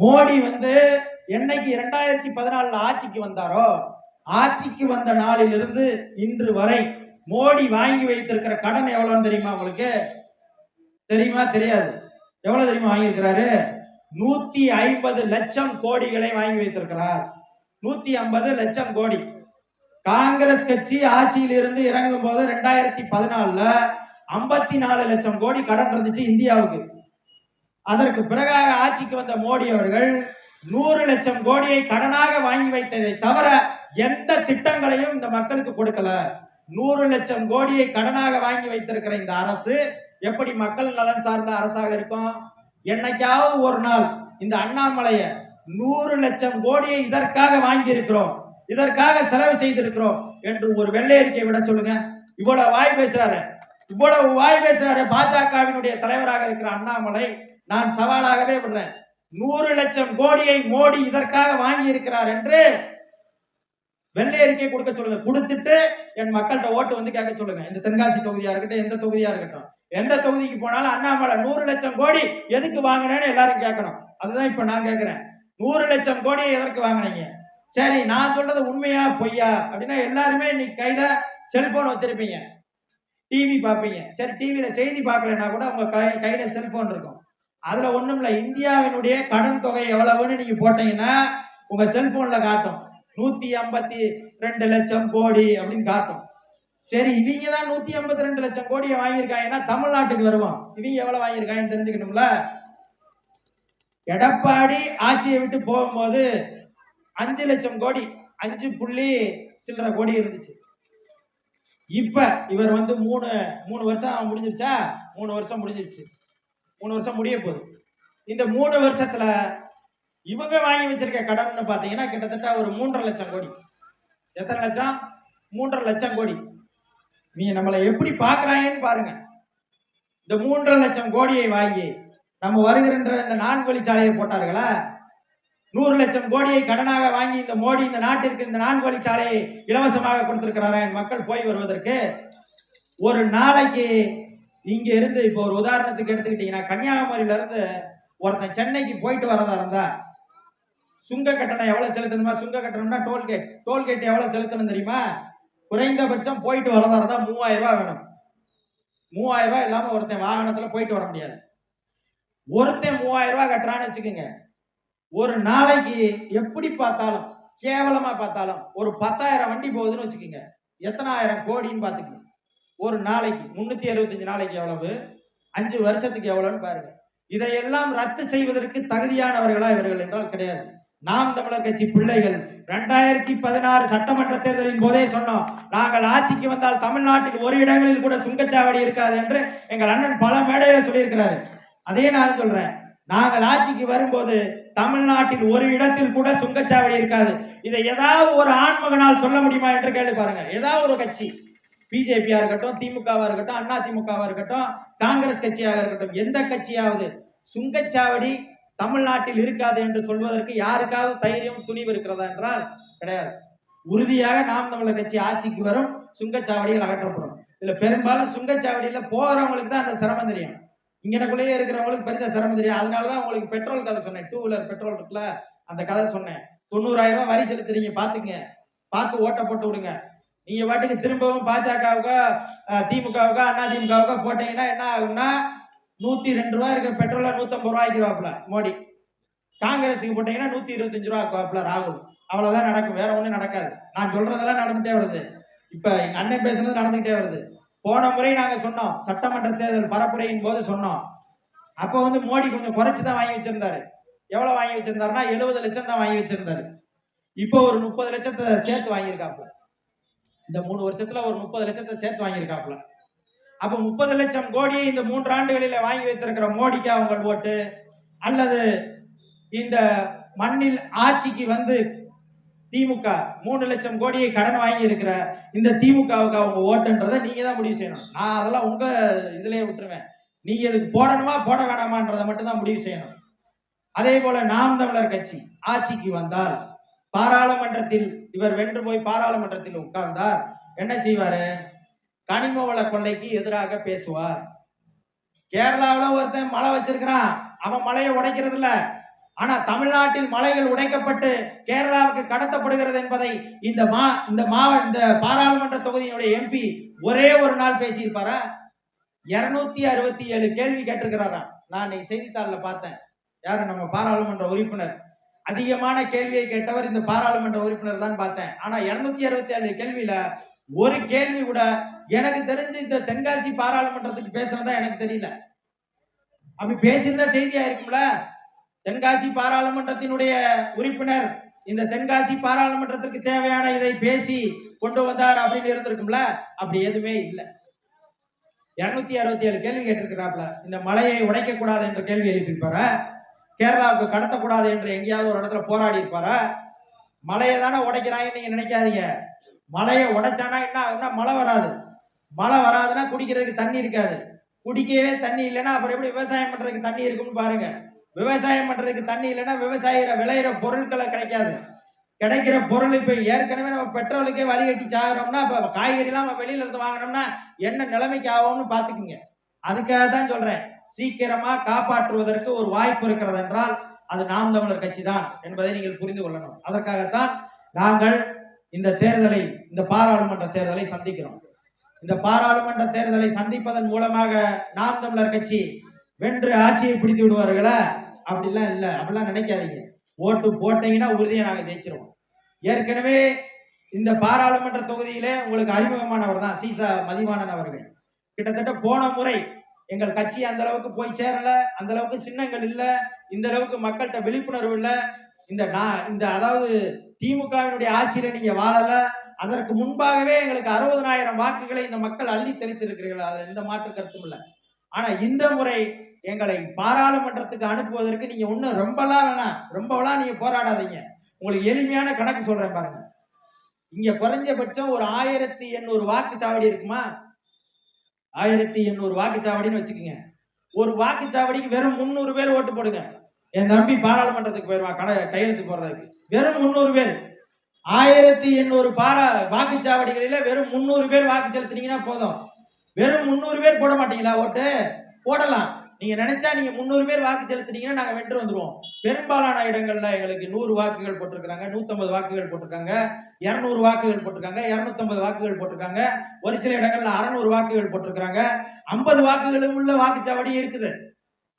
மோடி என்னைக்கு 2014 ஆட்சிக்கு வந்தாரோ, ஆட்சிக்கு வந்த நாளிலிருந்து இன்று வரை மோடி வாங்கி வைத்திருக்கிற கடன் எவ்வளவுன்னு தெரியுமா உங்களுக்கு? தெரியுமா? தெரியாது. எவ்வளவு தெரியுமா வாங்கியிருக்கிறாரு? 150 லட்சம் கோடிகளை வாங்கி வைத்திருக்கிறார். 150 லட்சம் கோடி. காங்கிரஸ் கட்சி ஆட்சியில் இருந்து இறங்கும் போது 2014 54 லட்சம் கோடி கடன் இருந்துச்சு இந்தியாவுக்கு. அதற்கு பிறகாக ஆட்சிக்கு வந்த மோடி அவர்கள் 100 லட்சம் கோடியை கடனாக வாங்கி வைத்ததை தவிர எந்த திட்டங்களையும் இந்த மக்களுக்கு கொடுக்கல. 100 லட்சம் கோடியை கடனாக வாங்கி வைத்திருக்கிற இந்த அரசு எப்படி மக்கள் நலன் சார்ந்த அரசாக இருக்கும்? என்னைக்காவது ஒரு நாள் இந்த அண்ணாமலைய 100 லட்சம் கோடியை இதற்காக வாங்கி இருக்கிறோம், இதற்காக செலவு செய்திருக்கிறோம் என்று ஒரு வெள்ளை அறிக்கை விட சொல்லுங்க. இவ்வளவு வாய் பேசுறாரு பாஜகவினுடைய தலைவராக இருக்கிற அண்ணாமலை. நான் சவாலாகவே விடுறேன், 100 லட்சம் கோடியை மோடி இதற்காக வாங்கி இருக்கிறார் என்று வெள்ளை அறிக்கை கொடுக்க சொல்லுங்க. கொடுத்துட்டு என் மக்கள்கிட்ட ஓட்டு கேட்க சொல்லுங்க. இந்த தென்காசி தொகுதியா இருக்கட்டும், எந்த தொகுதியா இருக்கட்டும், எந்த தொகுதிக்கு போனாலும் அண்ணாமலை 100 லட்சம் கோடி எதுக்கு வாங்கினேன்னு எல்லாரும் கேட்கணும். அதுதான் இப்ப நான் கேட்கிறேன். 100 லட்சம் கோடியை எதற்கு வாங்கினீங்க? சரி, நான் சொல்றது உண்மையா பொய்யா அப்படின்னா எல்லாருமே இன்னைக்கு கையில செல்போன் வச்சிருப்பீங்க, டிவி பார்ப்பீங்க. சரி, டிவியில செய்தி பார்க்கலன்னா கூட உங்க கையில செல்போன் இருக்கும். அதுல ஒண்ணும் இல்ல, இந்தியாவினுடைய கடன் தொகை எவ்வளவுன்னு நீங்க போட்டீங்கன்னா உங்க செல்போன்ல காட்டும் 152 லட்சம் கோடி அப்படின்னு காட்டும். சரி, இவங்க தான் 152 லட்சம் கோடியை வாங்கியிருக்காங்கன்னா தமிழ்நாட்டுக்கு வருவோம். இவங்க எவ்வளவு வாங்கியிருக்காங்கன்னு தெரிஞ்சுக்கணும்ல. எடப்பாடி ஆட்சியை விட்டு போகும்போது 5 லட்சம் கோடி, 5 புள்ளி சில்லற கோடி இருந்துச்சு. இப்ப இவர் 3 வருஷம் முடிஞ்சிருச்சா? 3 வருஷம் முடிஞ்சிருச்சு. 3 வருஷம் முடிய போகுது. இந்த 3 வருஷத்துல இவங்க வாங்கி வச்சிருக்க கடன் பாத்தீங்கன்னா கிட்டத்தட்ட ஒரு 3.5 லட்சம் கோடி. எத்தனை லட்சம்? 3.5 லட்சம் கோடி. நீங்க நம்மளை எப்படி பாக்குறாங்கன்னு பாருங்க. இந்த 3.5 லட்சம் கோடியை வாங்கி நம்ம வருகின்ற இந்த 4 வழிச்சாலையை போட்டார்களா? 100 லட்சம் கோடியை கடனாக வாங்கி இந்த மோடி இந்த நாட்டிற்கு இந்த 4 வழிச்சாலையை இலவசமாக கொடுத்திருக்கிறாரா என் மக்கள் போய் வருவதற்கு? ஒரு நாளைக்கு இங்க இருந்து இப்போ ஒரு உதாரணத்துக்கு எடுத்துக்கிட்டீங்கன்னா, கன்னியாகுமரியில இருந்து ஒருத்தன் சென்னைக்கு போயிட்டு வரதா இருந்தா சுங்க கட்டணம் எவ்வளவு செலுத்தணுமா? சுங்க கட்டணம்னா டோல்கேட் எவ்வளவு செலுத்தணும் தெரியுமா? குறைந்தபட்சம் போயிட்டு வரதா இருந்தா 3000 ரூபாய் வேணும். 3000 ரூபாய் இல்லாம ஒருத்தன் வாகனத்துல போயிட்டு வர முடியாது. ஒருத்தன் 3000 ரூபாய் கட்டுறான்னு வச்சுக்கோங்க. ஒரு நாளைக்கு எப்படி பார்த்தாலும், கேவலமா பார்த்தாலும் ஒரு 10,000 வண்டி போகுதுன்னு வச்சுக்கோங்க. எத்தனை ஆயிரம் கோடின்னு பாத்துக்கங்க. ஒரு நாளைக்கு 365 நாளைக்கு எவ்வளவு, 5 வருஷத்துக்கு எவ்வளவுன்னு பாருங்க. இதையெல்லாம் ரத்து செய்வதற்கு தகுதியானவர்களா இவர்கள் என்றால் கிடையாது. நாம் தமிழர் கட்சி பிள்ளைகள் 2016 சட்டமன்ற தேர்தலின் போதே சொன்னோம், நாங்கள் ஆட்சிக்கு வந்தால் தமிழ்நாட்டில் ஒரு இடங்களில் கூட சுங்கச்சாவடி இருக்காது என்று எங்கள் அண்ணன் பல மேடையில சொல்லியிருக்கிறாரு. அதே நான் சொல்றேன், நாங்கள் ஆட்சிக்கு வரும்போது தமிழ்நாட்டில் ஒரு இடத்தில் கூட சுங்கச்சாவடி இருக்காது. இதை ஏதாவது ஒரு ஆண்மகனால் சொல்ல முடியுமா என்று கேள்வி பாருங்க. ஏதாவது ஒரு கட்சி, பிஜேபியா இருக்கட்டும், திமுகவா இருக்கட்டும், அண்ணா திமுகவா இருக்கட்டும், காங்கிரஸ் கட்சியாக இருக்கட்டும், எந்த கட்சியாவது சுங்கச்சாவடி தமிழ்நாட்டில் இருக்காது என்று சொல்வதற்கு யாருக்காவது தைரியம் துணிவு இருக்கிறதா என்றால் கிடையாது. உறுதியாக நாம் தமிழர் கட்சி ஆட்சிக்கு வரும், சுங்கச்சாவடிகள் அகற்றப்படும். இதுல பெரும்பாலும் சுங்கச்சாவடியில போறவங்களுக்கு தான் அந்த சிரமம் தெரியும். இங்கனக்குள்ளேயே இருக்கிறவங்களுக்கு பெருசா சிரமம் தெரியும். அதனாலதான் உங்களுக்கு பெட்ரோல் கதை சொன்னேன். 2 வீலர் பெட்ரோல் இருக்குல்ல, அந்த கதை சொன்னேன். 90,000 ரூபாய் வரி செலுத்துறீங்க, பாத்துங்க, பார்த்து ஓட்ட போட்டு விடுங்க. நீங்க பாட்டுக்கு திரும்பவும் பாஜகவுக்கோ திமுகவுக்கோ அண்ணா திமுகவுக்கோ போட்டீங்கன்னா என்ன ஆகும்னா 102 ரூபாய் இருக்க பெட்ரோல 150 ரூபாய்க்கு வாப்புல மோடி. காங்கிரஸுக்கு போட்டீங்கன்னா 125 ரூபாய்க்கு வாப்புல ராகுல். அவ்வளவுதான் நடக்கும், வேற ஒண்ணும் நடக்காது. நான் சொல்றதெல்லாம் நடந்துட்டே வருது. இப்ப எங்க அண்ணன் பேசுனது நடந்துகிட்டே வருது. போன முறை நாங்க சொன்னோம், சட்டமன்ற தேர்தல் பரப்புரையின் போது சொன்னோம். அப்ப மோடி கொஞ்சம் குறைச்சுதான் வாங்கி வச்சிருந்தாரு. எவ்வளவு வாங்கி வச்சிருந்தாருன்னா 70 லட்சம் தான் வாங்கி வச்சிருந்தாரு. இப்போ ஒரு 30 லட்சத்தை சேர்த்து வாங்கியிருக்காப்புல. இந்த 3 வருஷத்துல ஒரு 30 லட்சத்தை சேர்த்து வாங்கியிருக்காப்புல. அப்ப 30 லட்சம் கோடியை இந்த 3 ஆண்டுகளில வாங்கி வைத்திருக்கிற மோடிக்கு அவங்க ஓட்டு, அல்லது இந்த மண்ணில் ஆட்சிக்கு திமுக 3 லட்சம் கோடியை கடன் வாங்கி இருக்கிற இந்த திமுகவுக்கு அவங்க ஓட்டுன்றதை நீங்க தான் முடிவு செய்யணும். நான் அதெல்லாம் உங்க இதுலயே விட்டுருவேன். நீங்க இதுக்கு போடணுமா போட வேணாமான்றதை மட்டும் தான் முடிவு செய்யணும். அதே போல நாம் தமிழர் கட்சி ஆட்சிக்கு வந்தால் பாராளுமன்றத்தில் இவர் வென்று போய் பாராளுமன்றத்தில் உட்கார்ந்தார், என்ன செய்வாரு? கனிம வள கொள்ளைக்கு எதிராக பேசுவார். கேரளாவில் ஒருத்தன் மலை வச்சிருக்கிறான், அவன் மலையை உடைக்கிறது இல்ல, ஆனா தமிழ்நாட்டில் மலைகள் உடைக்கப்பட்டு கேரளாவுக்கு கடத்தப்படுகிறது என்பதை இந்த பாராளுமன்ற தொகுதியினுடைய எம்பி ஒரே ஒரு நாள் பேசியிருப்பாரா? 267 கேள்வி கேட்டிருக்கிறாரா? நான் செய்தித்தாளில் பார்த்தேன். யாரு? நம்ம பாராளுமன்ற உறுப்பினர். அதிகமான கேள்வியை கேட்டவர் இந்த பாராளுமன்ற உறுப்பினர் தான் பார்த்தேன். ஆனா 267 கேள்வியில ஒரு கேள்வி கூட எனக்கு தெரிஞ்சு இந்த தென்காசி பாராளுமன்றத்துக்கு பேசுறதா எனக்கு தெரியல. அப்படி பேசியிருந்தா செய்தியா இருக்கும்ல. தென்காசி பாராளுமன்றத்தினுடைய உறுப்பினர் இந்த தென்காசி பாராளுமன்றத்திற்கு தேவையான இதை பேசி கொண்டு வந்தார் அப்படின்னு இருந்திருக்கும்ல. அப்படி எதுவுமே இல்லை. 267 கேள்வி கேட்டிருக்கிறாப்ல. இந்த மலையை உடைக்க கூடாது என்ற கேள்வி எழுப்பியிருப்பாரா? கேரளாவுக்கு கடத்தக்கூடாது என்று எங்கேயாவது ஒரு இடத்துல போராடி இருப்பாரா? மலையை தானே உடைக்கிறாங்கன்னு நீங்க நினைக்காதீங்க. மலையை உடைச்சானா என்ன மழை வராது. மழை வராதுன்னா குடிக்கிறதுக்கு தண்ணி இருக்காது. குடிக்கவே தண்ணி இல்லைன்னா அப்புறம் எப்படி விவசாயம் பண்றதுக்கு தண்ணி இருக்கும்னு பாருங்க. விவசாயம் பண்றதுக்கு தண்ணி இல்லைன்னா விளையிற பொருட்களை கிடைக்காது. கிடைக்கிற பொருள் இப்ப ஏற்கனவே நம்ம பெட்ரோலுக்கே வரி கட்டி சாகுறோம்னா இப்ப காய்கறி எல்லாம் வெளியில இருந்து வாங்கினோம்னா என்ன நிலைமைக்கு ஆகும்னு பாத்துக்குங்க. அதுக்காக தான் சொல்றேன், சீக்கிரமா காப்பாற்றுவதற்கு ஒரு வாய்ப்பு இருக்கிறது என்றால் அது நாம் தமிழர் கட்சி தான் என்பதை நீங்கள் புரிந்து கொள்ளணும். அதற்காகத்தான் நாங்கள் இந்த பாராளுமன்ற தேர்தலை சந்திக்கிறோம். இந்த பாராளுமன்ற தேர்தலை சந்திப்பதன் மூலமாக நாம் தமிழர் கட்சி வென்று ஆட்சியை பிடித்து விடுவார்களா? அப்படிலாம் இல்லை. அப்படிலாம் நினைக்காதீங்க. ஓட்டு போட்டீங்கன்னா உறுதியை நாங்கள் ஜெயிச்சிருவோம். ஏற்கனவே இந்த பாராளுமன்ற தொகுதியிலே உங்களுக்கு அறிமுகமானவர் தான் சீசா மதிவாணன் அவர்கள். கிட்டத்தட்ட போன முறை எங்கள் கட்சி அந்த அளவுக்கு போய் சேரல, அந்த அளவுக்கு சின்னங்கள் இல்லை, இந்த அளவுக்கு மக்கள்கிட்ட விழிப்புணர்வு இல்லை. இந்த அதாவது திமுகவினுடைய ஆட்சியில நீங்க வாழல. அதற்கு முன்பாகவே எங்களுக்கு 60,000 வாக்குகளை இந்த மக்கள் அள்ளி தெளித்திருக்கிறீர்கள். அது எந்த மாற்று கருத்தும் இல்லை. ஆனா இந்த முறை எங்களை பாராளுமன்றத்துக்கு அனுப்புவதற்கு நீங்க ஒன்னும் ரொம்பலாம் நீங்க போராடாதீங்க. உங்களுக்கு எளிமையான கணக்கு சொல்றேன் பாருங்க. இங்க குறைஞ்சபட்சம் ஒரு 1800 வாக்குச்சாவடி இருக்குமா? 1800 வாக்குச்சாவடின்னு வச்சுக்கோங்க. ஒரு வாக்குச்சாவடிக்கு வெறும் 300 பேர் ஓட்டு போடுங்க. என் தம்பி பாராளுமன்றத்துக்கு போயிருவான் கையெழுத்து போடுறதுக்கு. வெறும் 300 பேர். 1800 வாக்குச்சாவடிகளில வெறும் 300 பேர் வாக்கு செலுத்தினீங்கன்னா போதும். வெறும் 300 பேர் போட மாட்டீங்களா ஓட்டு? போடலாம். நீங்க நினைச்சா நீங்க 300 பேர் வாக்கு செலுத்தினீங்கன்னா நாங்க வென்று வந்துருவோம். பெரும்பாலான இடங்கள்ல எங்களுக்கு 100 வாக்குகள் போட்டிருக்காங்க, 150 வாக்குகள் போட்டிருக்காங்க, 200 வாக்குகள் போட்டிருக்காங்க, 250 வாக்குகள் போட்டிருக்காங்க, ஒரு சில இடங்கள்ல 600 வாக்குகள் போட்டிருக்காங்க, 50 வாக்குகளும் உள்ள வாக்குச்சாவடி இருக்குது.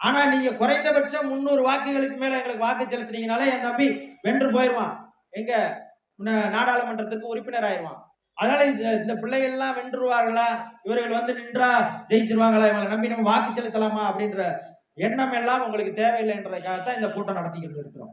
ஆனா நீங்க குறைந்தபட்சம் 300 வாக்குகளுக்கு மேல எங்களுக்கு வாக்கு செலுத்தினீங்கனாலே என் தம்பி வென்று போயிடுவான். எங்க நாடாளுமன்றத்துக்கு உறுப்பினர் ஆயிடுவான். அதனால இந்த பிள்ளைகள் எல்லாம் வென்றுவார்களா, இவர்கள் வந்து நின்றா ஜெயிச்சிருவாங்களா, இவங்களை நம்பி நம்ம வாக்கு செலுத்தலாமா அப்படின்ற எண்ணம் எல்லாம் உங்களுக்கு தேவையில்லை என்றதுக்காகத்தான் இந்த கூட்டம் நடத்திக்கிட்டு இருக்கிறோம்.